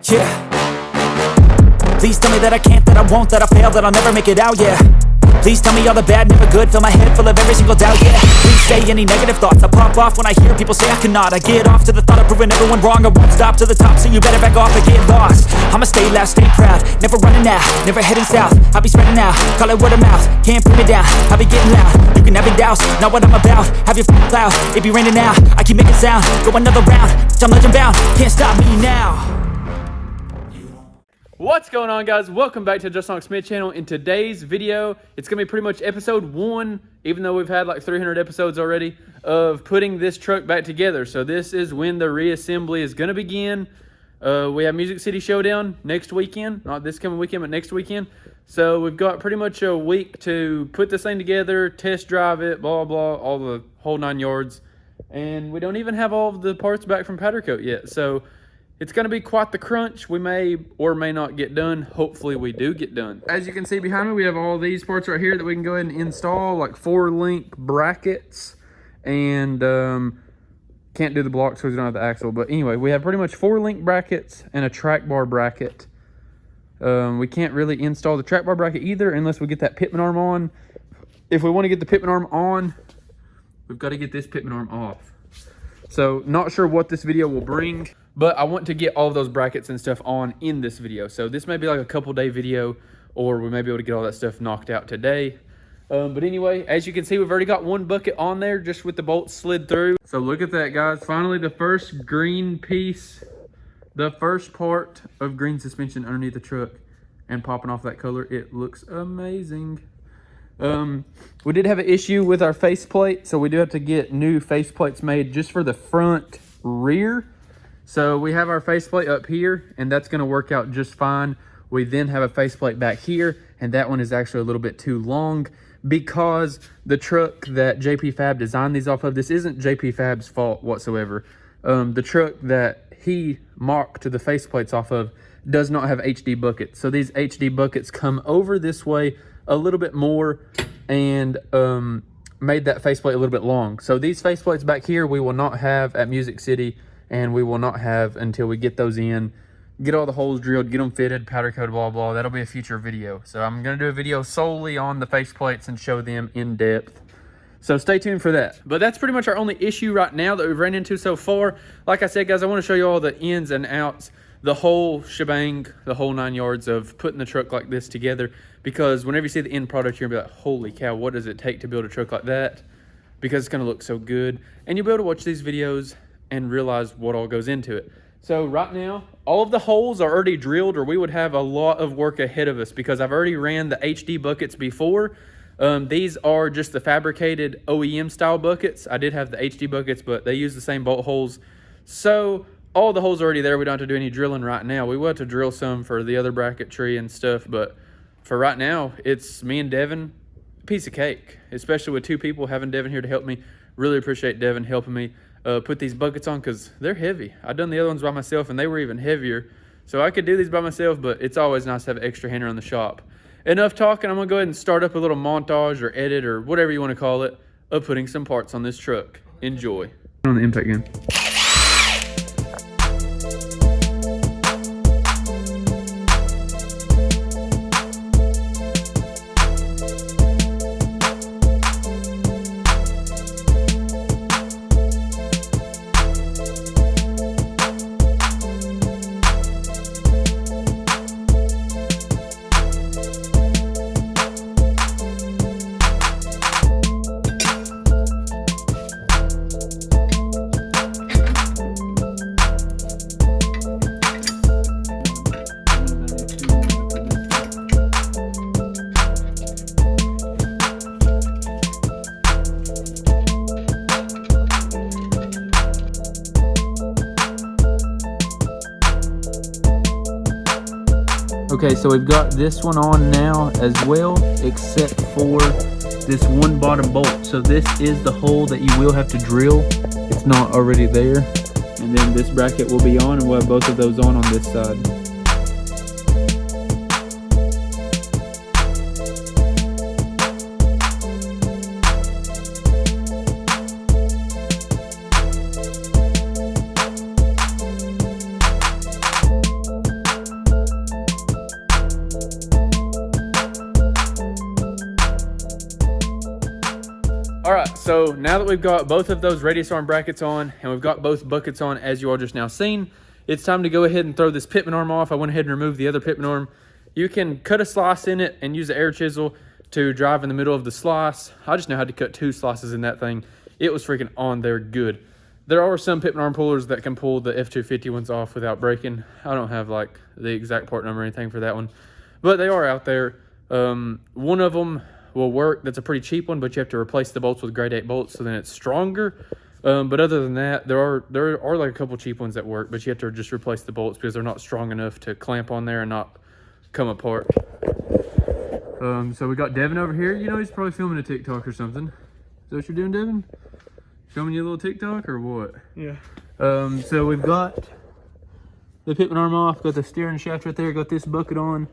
Yeah. Please tell me that I can't, that I won't, that I fail, that I'll never make it out, yeah. Please tell me all the bad, never good, fill my head full of every single doubt, yeah. Please say any negative thoughts, I pop off when I hear people say I cannot. I get off to the thought of proving everyone wrong, I won't stop to the top, so you better back off and get lost. I'ma stay loud, stay proud, never running out, never heading south. I'll be spreading out, call it word of mouth, can't put me down, I'll be getting loud. You can have it douse, not what I'm about, have your cloud, it be raining now. I keep making sound, go another round, I'm legend bound, can't stop me now. What's going on, guys? Welcome back to the Just Knox Smith channel. In today's video, it's gonna be pretty much episode 1, even though we've had like 300 episodes already, of putting this truck back together. So this is when the reassembly is gonna begin. We have Music City Showdown next weekend, not this coming weekend, but next weekend. So we've got pretty much a week to put this thing together, test drive it, blah blah, all the whole 9 yards. And we don't even have all of the parts back from powder coat yet. So it's going to be quite the crunch. We may or may not get done. Hopefully we do get done. As you can see behind me, we have all these parts right here that we can go ahead and install, like 4-link brackets. And can't do the blocks because we don't have the axle. But anyway, we have pretty much 4-link brackets and a track bar bracket. We can't really install the track bar bracket either unless we get that pitman arm on. If we want to get the pitman arm on, we've got to get this pitman arm off. So not sure what this video will bring, but I want to get all of those brackets and stuff on in this video. So this may be like a couple day video, or we may be able to get all that stuff knocked out today. But anyway, as you can see, we've already got 1 bucket on there just with the bolts slid through. So look at that, guys. Finally, the first green piece, the first part of green suspension underneath the truck and popping off that color. It looks amazing. We did have an issue with our faceplate, so we do have to get new faceplates made just for the front rear. So we have our faceplate up here, and that's going to work out just fine. We then have a faceplate back here, and that one is actually a little bit too long because the truck that JP Fab designed these off of, this isn't JP Fab's fault whatsoever. The truck that he mocked the faceplates off of does not have HD buckets. So these HD buckets come over this way a little bit more and made that faceplate a little bit long. So these faceplates back here we will not have at Music City, and we will not have until we get those in, get all the holes drilled, get them fitted, powder coated, blah blah. That'll be a future video. So I'm gonna do a video solely on the faceplates and show them in depth. So stay tuned for that. But that's pretty much our only issue right now that we've ran into so far. Like I said, guys, I want to show you all the ins and outs, the whole shebang, the whole 9 yards of putting the truck like this together. Because whenever you see the end product, you're gonna be like, holy cow, what does it take to build a truck like that? Because it's gonna look so good. And you'll be able to watch these videos and realize what all goes into it. So right now, all of the holes are already drilled, or we would have a lot of work ahead of us because I've already ran the HD buckets before. These are just the fabricated OEM style buckets. I did have the HD buckets, but they use the same bolt holes. So all the holes are already there. We don't have to do any drilling right now. We will have to drill some for the other bracketry and stuff, but for right now, it's me and Devin, a piece of cake, especially with 2 people, having Devin here to help me. Really appreciate Devin helping me put these buckets on because they're heavy. I've done the other ones by myself and they were even heavier. So I could do these by myself, but it's always nice to have an extra hander on the shop. Enough talking, I'm gonna go ahead and start up a little montage or edit or whatever you want to call it of putting some parts on this truck. Enjoy. On the impact gun. Okay, so we've got this one on now as well, except for this one bottom bolt. So this is the hole that you will have to drill. It's not already there. And then this bracket will be on, and we'll have both of those on this side. So now that we've got both of those radius arm brackets on and we've got both buckets on, as you all just now seen, it's time to go ahead and throw this pitman arm off. I went ahead and removed the other pitman arm. You can cut a slice in it and use the air chisel to drive in the middle of the slice. I just know how to cut 2 slices in that thing. It was freaking on there good. There are some pitman arm pullers that can pull the F250 ones off without breaking. I don't have like the exact part number or anything for that one, but they are out there. One of them will work. That's a pretty cheap one, but you have to replace the bolts with grade 8 bolts, so then it's stronger. But other than that, there are like a couple cheap ones that work, but you have to just replace the bolts because they're not strong enough to clamp on there and not come apart. So we got Devin over here. You know, he's probably filming a TikTok or something. Is that what you're doing, Devin? Filming you a little TikTok or what? Yeah. So we've got the pitman arm off, got the steering shaft right there, got this bucket on,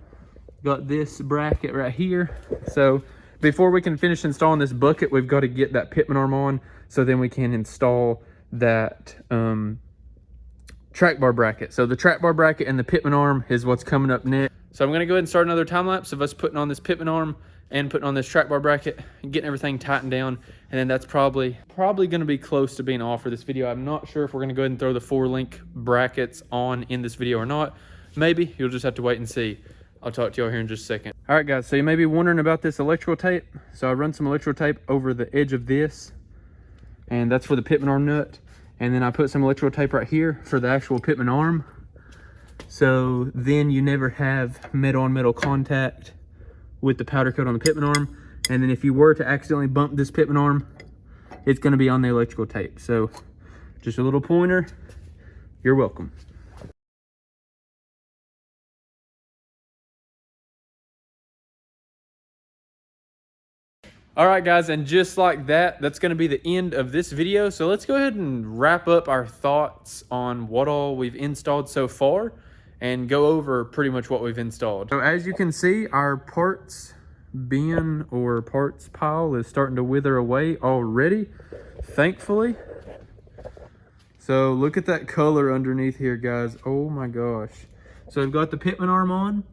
got this bracket right here. So before we can finish installing this bucket, we've got to get that pitman arm on, so then we can install that track bar bracket. So the track bar bracket and the pitman arm is what's coming up next. So I'm going to go ahead and start another time lapse of us putting on this pitman arm and putting on this track bar bracket and getting everything tightened down. And then that's probably going to be close to being all for this video. I'm not sure if we're going to go ahead and throw the 4-link brackets on in this video or not. Maybe. You'll just have to wait and see. I'll talk to y'all here in just a second. All right, guys. So you may be wondering about this electrical tape. So I run some electrical tape over the edge of this, and that's for the pitman arm nut. And then I put some electrical tape right here for the actual pitman arm. So then you never have metal-on-metal contact with the powder coat on the pitman arm. And then if you were to accidentally bump this pitman arm, it's going to be on the electrical tape. So just a little pointer. You're welcome. All right, guys, and just like that, that's going to be the end of this video. So let's go ahead and wrap up our thoughts on what all we've installed so far and go over pretty much what we've installed. So as you can see, our parts bin or parts pile is starting to wither away already, thankfully. So look at that color underneath here, guys. Oh my gosh. So we've got the pitman arm on.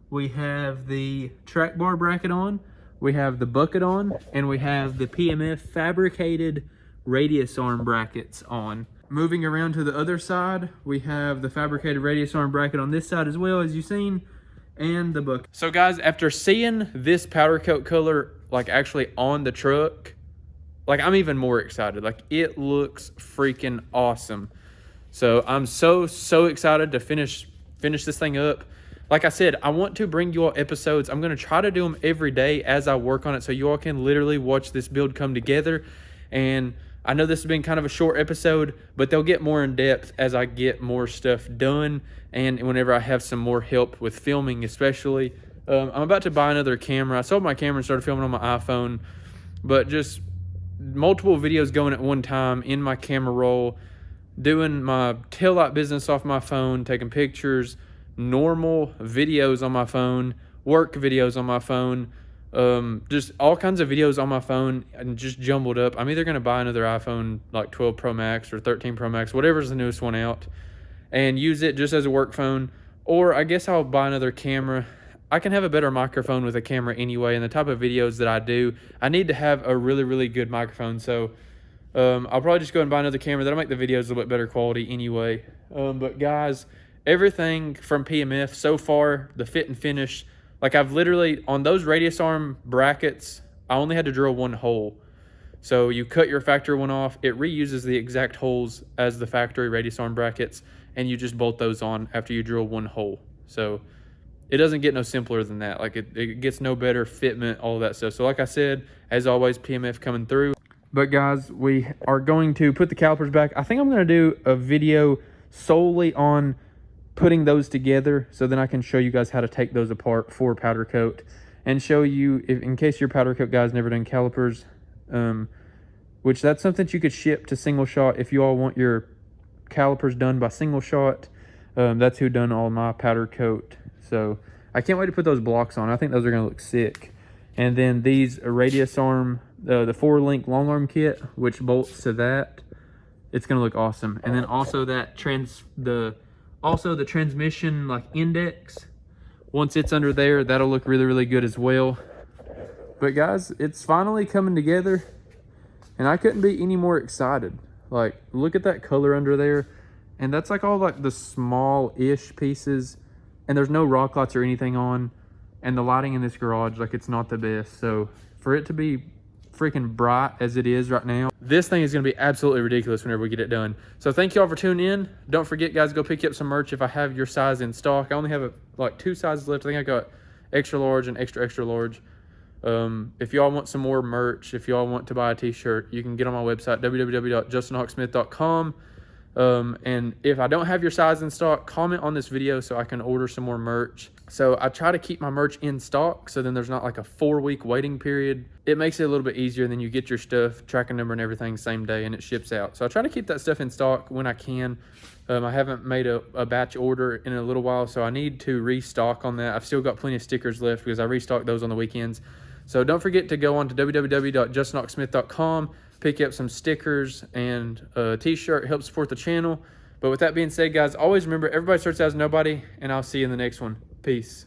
We have the track bar bracket on. We have the bucket on, and we have the PMF fabricated radius arm brackets on. Moving around to the other side, we have the fabricated radius arm bracket on this side as well, as you've seen, and the bucket. So guys, after seeing this powder coat color like actually on the truck, like I'm even more excited. Like it looks freaking awesome. So I'm so excited to finish this thing up. Like I said, I want to bring you all episodes. I'm going to try to do them every day as I work on it, so you all can literally watch this build come together. And I know this has been kind of a short episode, but they'll get more in depth as I get more stuff done and whenever I have some more help with filming, especially. I'm about to buy another camera. I sold my camera and started filming on my iPhone, but just multiple videos going at one time in my camera roll, doing my taillight business off my phone, taking pictures, normal videos on my phone, work videos on my phone, just all kinds of videos on my phone and just jumbled up. I'm either going to buy another iPhone like 12 Pro Max or 13 Pro Max, whatever's the newest one out, and use it just as a work phone, or I guess I'll buy another camera. I can have a better microphone with a camera anyway, and the type of videos that I do, I need to have a really good microphone. So I'll probably just go and buy another camera that'll make the videos a little bit better quality anyway. But guys, everything from PMF so far, the fit and finish, like I've literally, on those radius arm brackets, I only had to drill one hole. So you cut your factory one off, it reuses the exact holes as the factory radius arm brackets, and you just bolt those on after you drill one hole. So it doesn't get no simpler than that. Like it gets no better fitment, all of that stuff. So like I said, as always, PMF coming through. But guys, we are going to put the calipers back. I think I'm going to do a video solely on putting those together, so then I can show you guys how to take those apart for powder coat and show you, if, in case your powder coat guys never done calipers, which that's something that you could ship to single shot if you all want your calipers done by single shot. That's who done all my powder coat. So I can't wait to put those blocks on. I think those are going to look sick. And then these radius arm, the 4-link long arm kit, which bolts to that, it's going to look awesome. And then also that the transmission like index, once it's under there, that'll look really good as well. But guys, it's finally coming together. And I couldn't be any more excited. Like, look at that color under there. And that's like all like the small-ish pieces. And there's no rock lights or anything on. And the lighting in this garage, like, it's not the best. So for it to be freaking bright as it is right now, this thing is going to be absolutely ridiculous whenever we get it done. So thank y'all for tuning in. Don't forget, guys, go pick up some merch if I have your size in stock. I only have like 2 sizes left. I think I got extra large and extra extra large. If y'all want some more merch, if y'all want to buy a t-shirt, you can get on my website, www.justinhawksmith.com. And if I don't have your size in stock, comment on this video so I can order some more merch. So I try to keep my merch in stock, so then there's not like a 4-week waiting period. It makes it a little bit easier, and then you get your stuff, tracking number and everything same day, and it ships out. So I try to keep that stuff in stock when I can. I haven't made a batch order in a little while, so I need to restock on that. I've still got plenty of stickers left because I restock those on the weekends. So don't forget to go on to www.justinhawksmith.com, pick up some stickers and a t-shirt, help support the channel. But with that being said, guys, always remember, everybody starts out as nobody, and I'll see you in the next one. Peace.